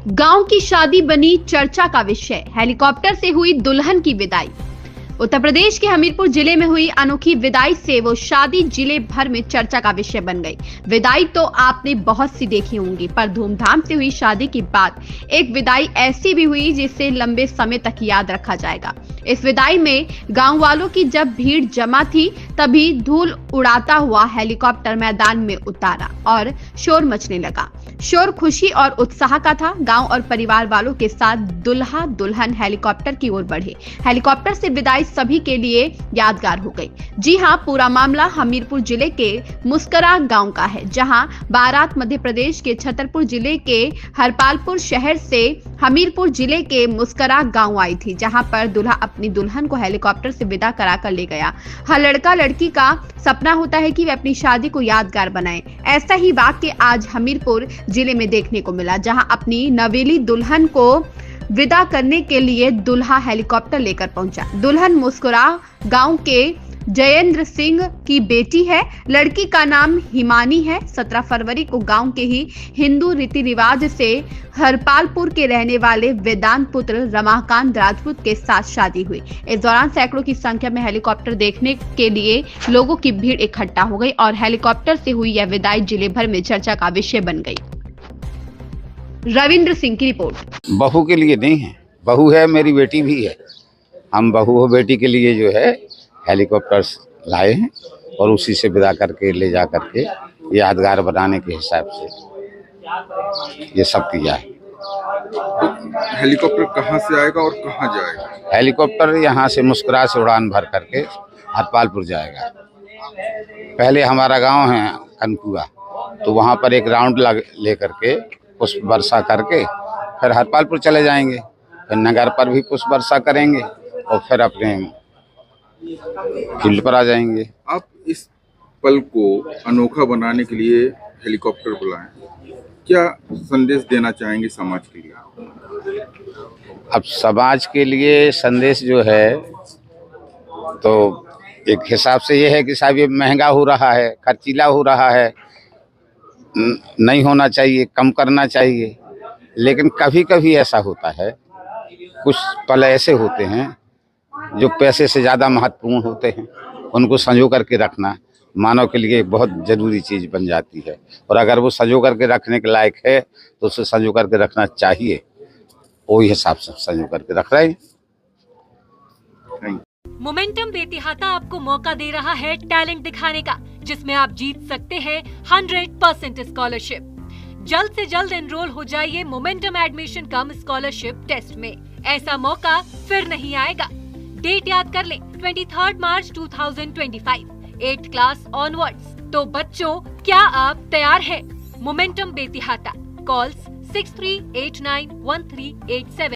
गांव की शादी बनी चर्चा का विषय, हेलीकॉप्टर से हुई दुल्हन की विदाई। उत्तर प्रदेश के हमीरपुर जिले में हुई अनोखी विदाई से वो शादी जिले भर में चर्चा का विषय बन गई। विदाई तो आपने बहुत सी देखी होंगी, पर धूमधाम से हुई शादी के बाद एक विदाई ऐसी भी हुई जिसे लंबे समय तक याद रखा जाएगा। इस विदाई में गांव वालों की जब भीड़ जमा थी, तभी धूल उड़ाता हुआ हेलीकॉप्टर मैदान में उतारा और शोर मचने लगा। शोर खुशी और उत्साह का था। गांव और परिवार वालों के साथ दुल्हा दुल्हन हेलीकॉप्टर की ओर बढ़े। हेलीकॉप्टर से विदाई सभी के लिए यादगार हो गई। जी हां, पूरा मामला हमीरपुर जिले के मुस्करा गांव का है, जहां बारात मध्य प्रदेश के छतरपुर जिले के हरपालपुर शहर से हमीरपुर जिले के मुस्करा गांव आई थी, जहां पर दूल्हा अपनी दुल्हन को हेलीकॉप्टर से विदा कराकर ले गया। हर लड़का लड़की का सपना होता है कि वे अपनी शादी को यादगार बनाएं। ऐसा ही वाक्य आज हमीरपुर जिले में देखने को मिला, जहां अपनी नवेली दुल्हन को विदा करने के लिए दूल्हा हेलीकॉप्टर लेकर पहुंचा। दुल्हन मुस्कुरा गांव के जयेंद्र सिंह की बेटी है। लड़की का नाम हिमानी है। 17 फरवरी को गांव के ही हिंदू रीति रिवाज से हरपालपुर के रहने वाले वेदांत पुत्र रमाकांत राजपूत के साथ शादी हुई। इस दौरान सैकड़ों की संख्या में हेलीकॉप्टर देखने के लिए लोगों की भीड़ इकट्ठा हो गई और हेलीकॉप्टर से हुई यह विदाई जिले भर में चर्चा का विषय बन गई। रविंद्र सिंह की रिपोर्ट। बहू के लिए नहीं है, बहू है, मेरी बेटी भी है। हम बहू हो बेटी के लिए जो है हेलीकॉप्टर्स लाए हैं और उसी से विदा करके ले जा करके यादगार बनाने के हिसाब से ये सब किया है। तो हेलीकॉप्टर कहाँ से आएगा और कहाँ जाएगा? हेलीकॉप्टर यहाँ से मुस्कुरा से उड़ान भर करके हरपालपुर जाएगा। पहले हमारा गांव है कनकुआ, तो वहाँ पर एक राउंड ले करके पुष्प वर्षा करके फिर हरपालपुर चले जाएंगे, फिर नगर पर भी पुष्प वर्षा करेंगे और फिर अपने फील्ड पर आ जाएंगे। आप इस पल को अनोखा बनाने के लिए हेलीकॉप्टर बुलाएं, क्या संदेश देना चाहेंगे समाज के लिए? अब समाज के लिए संदेश जो है तो एक हिसाब से ये है कि साहब ये महंगा हो रहा है, खर्चीला हो रहा है, नहीं होना चाहिए, कम करना चाहिए। लेकिन कभी कभी ऐसा होता है, कुछ पल ऐसे होते हैं जो पैसे से ज़्यादा महत्वपूर्ण होते हैं। उनको संजो करके रखना मानव के लिए बहुत ज़रूरी चीज़ बन जाती है, और अगर वो संजो करके रखने के लायक है तो उसे संजो करके रखना चाहिए। वही हिसाब से संजो करके रख रहे हैं। मोमेंटम बेतिहाता आपको मौका दे रहा है टैलेंट दिखाने का, जिसमें आप जीत सकते हैं 100% स्कॉलरशिप। जल्द से जल्द एनरोल हो जाइए momentum admission cum scholarship test में। ऐसा मौका फिर नहीं आएगा। डेट याद कर लें, 23 मार्च 2025, 8th क्लास ऑनवर्ड्स। तो बच्चों, क्या आप तैयार हैं? मोमेंटम बेतिहाता, कॉल्स 63891387।